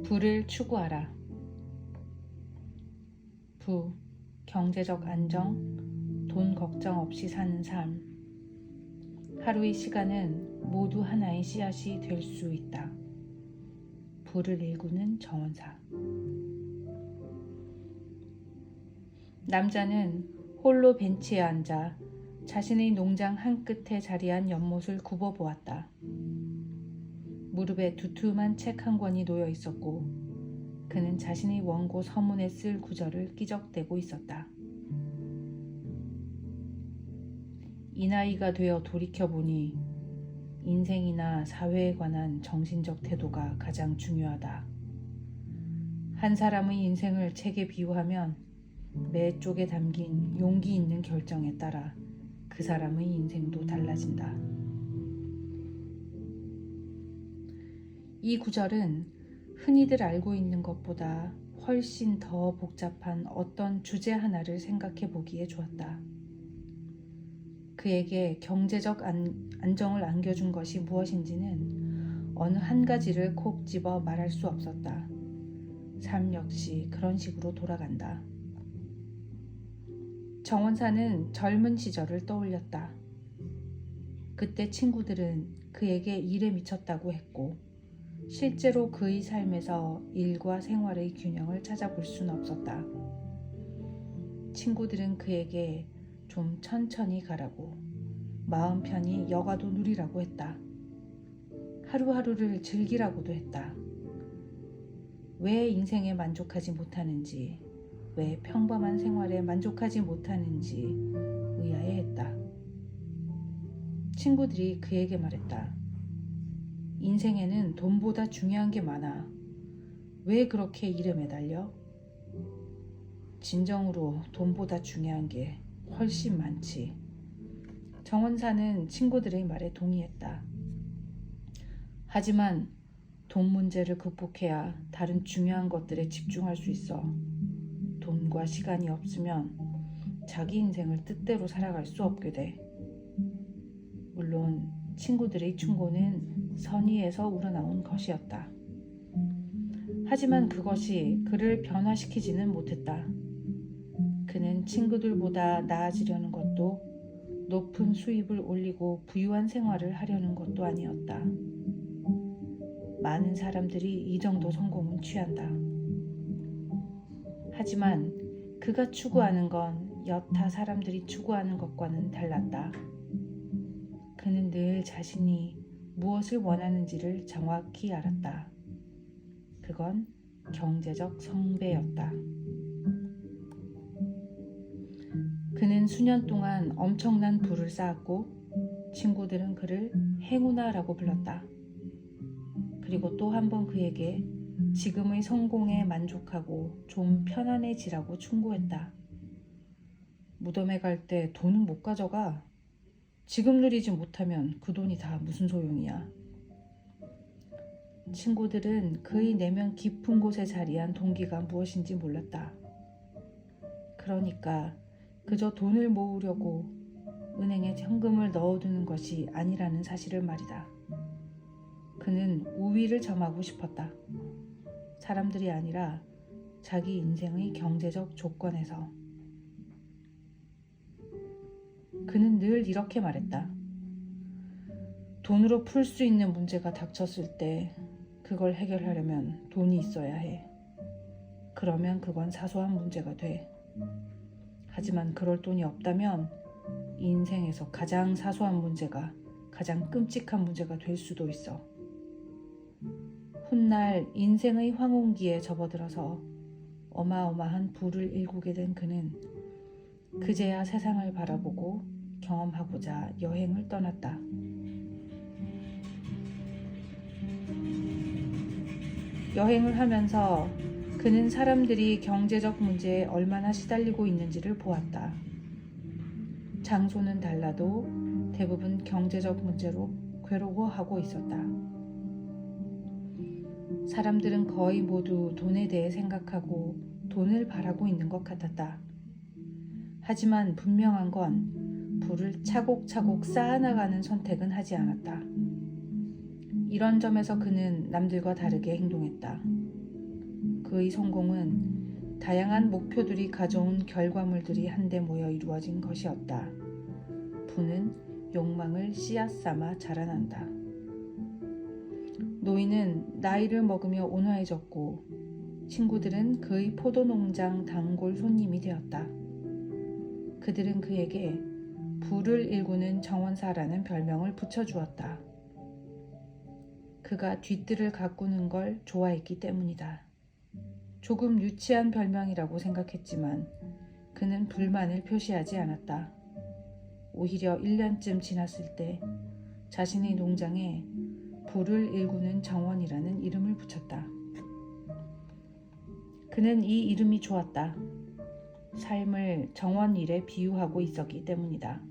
부를 추구하라. 부, 경제적 안정, 돈 걱정 없이 사는 삶. 하루의 시간은 모두 하나의 씨앗이 될 수 있다. 부를 일구는 정원사. 남자는 홀로 벤치에 앉아 자신의 농장 한끝에 자리한 연못을 굽어보았다. 무릎에 두툼한 책 한 권이 놓여 있었고 그는 자신의 원고 서문에 쓸 구절을 끼적대고 있었다. 이 나이가 되어 돌이켜보니 인생이나 사회에 관한 정신적 태도가 가장 중요하다. 한 사람의 인생을 책에 비유하면 매 쪽에 담긴 용기 있는 결정에 따라 그 사람의 인생도 달라진다. 이 구절은 흔히들 알고 있는 것보다 훨씬 더 복잡한 어떤 주제 하나를 생각해 보기에 좋았다. 그에게 경제적 안정을 안겨준 것이 무엇인지는 어느 한 가지를 콕 집어 말할 수 없었다. 삶 역시 그런 식으로 돌아간다. 정원사는 젊은 시절을 떠올렸다. 그때 친구들은 그에게 일에 미쳤다고 했고 실제로 그의 삶에서 일과 생활의 균형을 찾아볼 수는 없었다. 친구들은 그에게 좀 천천히 가라고, 마음 편히 여가도 누리라고 했다. 하루하루를 즐기라고도 했다. 왜 인생에 만족하지 못하는지, 왜 평범한 생활에 만족하지 못하는지 의아해했다. 친구들이 그에게 말했다. 인생에는 돈보다 중요한 게 많아. 왜 그렇게 일에 매달려? 진정으로 돈보다 중요한 게 훨씬 많지. 정원사는 친구들의 말에 동의했다. 하지만 돈 문제를 극복해야 다른 중요한 것들에 집중할 수 있어. 돈과 시간이 없으면 자기 인생을 뜻대로 살아갈 수 없게 돼. 물론 친구들의 충고는 선의에서 우러나온 것이었다. 하지만 그것이 그를 변화시키지는 못했다. 그는 친구들보다 나아지려는 것도 높은 수입을 올리고 부유한 생활을 하려는 것도 아니었다. 많은 사람들이 이 정도 성공은 취한다. 하지만 그가 추구하는 건 여타 사람들이 추구하는 것과는 달랐다. 그는 늘 자신이 무엇을 원하는지를 정확히 알았다. 그건 경제적 성배였다. 그는 수년 동안 엄청난 부를 쌓았고 친구들은 그를 행운아라고 불렀다. 그리고 또 한 번 그에게 지금의 성공에 만족하고 좀 편안해지라고 충고했다. 무덤에 갈 때 돈은 못 가져가. 지금 누리지 못하면 그 돈이 다 무슨 소용이야. 친구들은 그의 내면 깊은 곳에 자리한 동기가 무엇인지 몰랐다. 그러니까 그저 돈을 모으려고 은행에 현금을 넣어두는 것이 아니라는 사실을 말이다. 그는 우위를 점하고 싶었다. 사람들이 아니라 자기 인생의 경제적 조건에서. 그는 늘 이렇게 말했다. 돈으로 풀 수 있는 문제가 닥쳤을 때 그걸 해결하려면 돈이 있어야 해. 그러면 그건 사소한 문제가 돼. 하지만 그럴 돈이 없다면 인생에서 가장 사소한 문제가 가장 끔찍한 문제가 될 수도 있어. 훗날 인생의 황혼기에 접어들어서 어마어마한 부를 일구게 된 그는 그제야 세상을 바라보고 경험하고자 여행을 떠났다. 여행을 하면서 그는 사람들이 경제적 문제에 얼마나 시달리고 있는지를 보았다. 장소는 달라도 대부분 경제적 문제로 괴로워하고 있었다. 사람들은 거의 모두 돈에 대해 생각하고 돈을 바라고 있는 것 같았다. 하지만 분명한 건 부를 차곡차곡 쌓아나가는 선택은 하지 않았다. 이런 점에서 그는 남들과 다르게 행동했다. 그의 성공은 다양한 목표들이 가져온 결과물들이 한데 모여 이루어진 것이었다. 부는 욕망을 씨앗 삼아 자라난다. 노인은 나이를 먹으며 온화해졌고 친구들은 그의 포도농장 단골 손님이 되었다. 그들은 그에게 부를 일구는 정원사라는 별명을 붙여주었다. 그가 뒤뜰을 가꾸는 걸 좋아했기 때문이다. 조금 유치한 별명이라고 생각했지만 그는 불만을 표시하지 않았다. 오히려 1년쯤 지났을 때 자신의 농장에 부를 일구는 정원이라는 이름을 붙였다. 그는 이 이름이 좋았다. 삶을 정원 일에 비유하고 있었기 때문이다.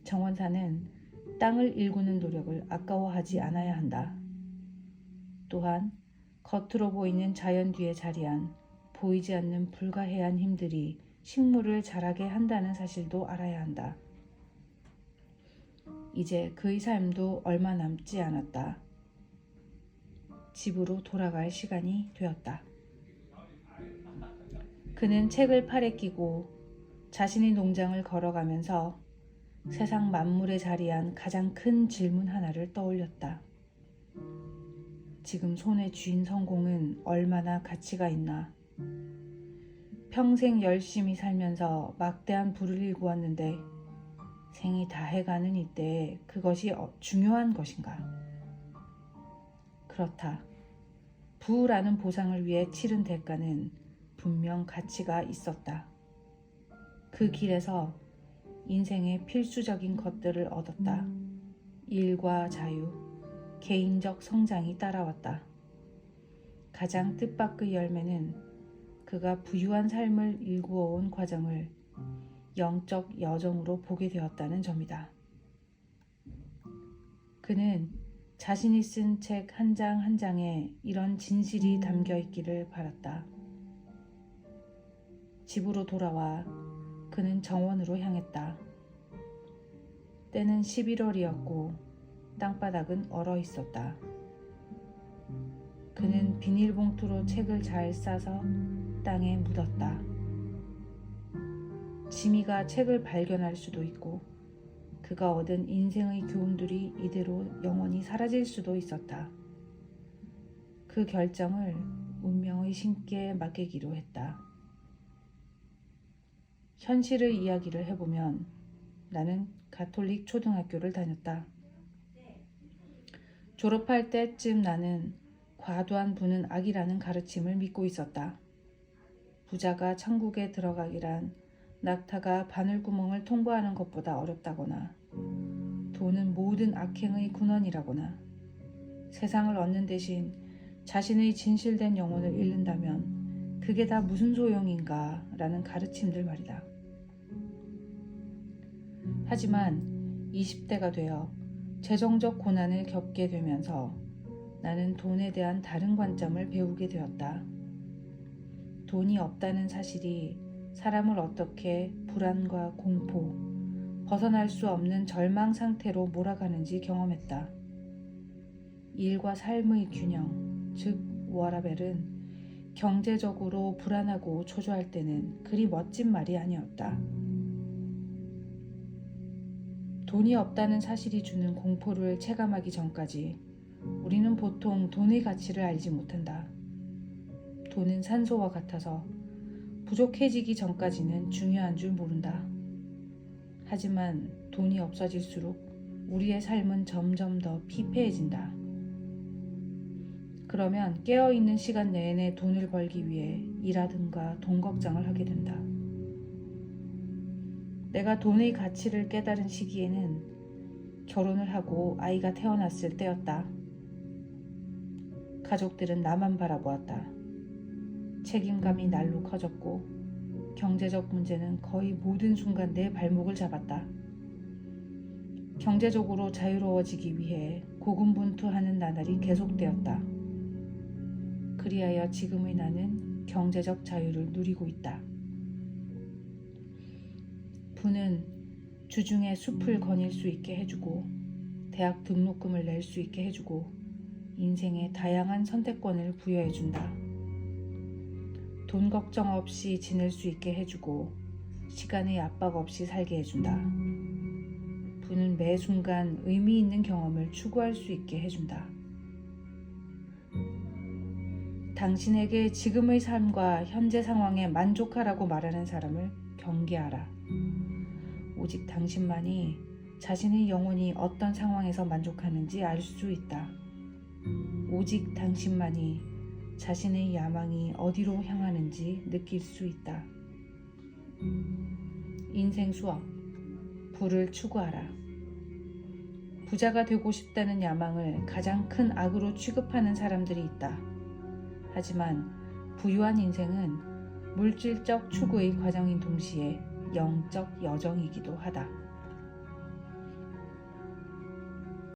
정원사는 땅을 일구는 노력을 아까워하지 않아야 한다. 또한 겉으로 보이는 자연 뒤에 자리한 보이지 않는 불가해한 힘들이 식물을 자라게 한다는 사실도 알아야 한다. 이제 그의 삶도 얼마 남지 않았다. 집으로 돌아갈 시간이 되었다. 그는 책을 팔에 끼고 자신의 농장을 걸어가면서 세상 만물에 자리한 가장 큰 질문 하나를 떠올렸다. 지금 손에 쥔 성공은 얼마나 가치가 있나? 평생 열심히 살면서 막대한 부를 일구었는데 생이 다해가는 이때에 그것이 중요한 것인가? 그렇다. 부라는 보상을 위해 치른 대가는 분명 가치가 있었다. 그 길에서 인생의 필수적인 것들을 얻었다. 일과 자유, 개인적 성장이 따라왔다. 가장 뜻밖의 열매는 그가 부유한 삶을 일구어온 과정을 영적 여정으로 보게 되었다는 점이다. 그는 자신이 쓴 책 한 장 한 장에 이런 진실이 담겨 있기를 바랐다. 집으로 돌아와 그는 정원으로 향했다. 때는 11월이었고 땅바닥은 얼어 있었다. 그는 비닐봉투로 책을 잘 싸서 땅에 묻었다. 지미가 책을 발견할 수도 있고 그가 얻은 인생의 교훈들이 이대로 영원히 사라질 수도 있었다. 그 결정을 운명의 신께 맡기기로 했다. 현실의 이야기를 해보면 나는 가톨릭 초등학교를 다녔다. 졸업할 때쯤 나는 과도한 부는 악이라는 가르침을 믿고 있었다. 부자가 천국에 들어가기란 낙타가 바늘구멍을 통과하는 것보다 어렵다거나 돈은 모든 악행의 근원이라거나 세상을 얻는 대신 자신의 진실된 영혼을 잃는다면 그게 다 무슨 소용인가 라는 가르침들 말이다. 하지만 20대가 되어 재정적 고난을 겪게 되면서 나는 돈에 대한 다른 관점을 배우게 되었다. 돈이 없다는 사실이 사람을 어떻게 불안과 공포, 벗어날 수 없는 절망 상태로 몰아가는지 경험했다. 일과 삶의 균형, 즉 워라벨은 경제적으로 불안하고 초조할 때는 그리 멋진 말이 아니었다. 돈이 없다는 사실이 주는 공포를 체감하기 전까지 우리는 보통 돈의 가치를 알지 못한다. 돈은 산소와 같아서 부족해지기 전까지는 중요한 줄 모른다. 하지만 돈이 없어질수록 우리의 삶은 점점 더 피폐해진다. 그러면 깨어있는 시간 내내 돈을 벌기 위해 일하든가 돈 걱정을 하게 된다. 내가 돈의 가치를 깨달은 시기에는 결혼을 하고 아이가 태어났을 때였다. 가족들은 나만 바라보았다. 책임감이 날로 커졌고 경제적 문제는 거의 모든 순간 내 발목을 잡았다. 경제적으로 자유로워지기 위해 고군분투하는 나날이 계속되었다. 그리하여 지금의 나는 경제적 자유를 누리고 있다. 부는 주중에 숲을 거닐 수 있게 해주고 대학 등록금을 낼 수 있게 해주고 인생의 다양한 선택권을 부여해준다. 돈 걱정 없이 지낼 수 있게 해주고 시간의 압박 없이 살게 해준다. 부는 매 순간 의미 있는 경험을 추구할 수 있게 해준다. 당신에게 지금의 삶과 현재 상황에 만족하라고 말하는 사람을 경계하라. 오직 당신만이 자신의 영혼이 어떤 상황에서 만족하는지 알 수 있다. 오직 당신만이 자신의 야망이 어디로 향하는지 느낄 수 있다. 인생 수업, 부를 추구하라. 부자가 되고 싶다는 야망을 가장 큰 악으로 취급하는 사람들이 있다. 하지만 부유한 인생은 물질적 추구의 과정인 동시에 영적 여정이기도 하다.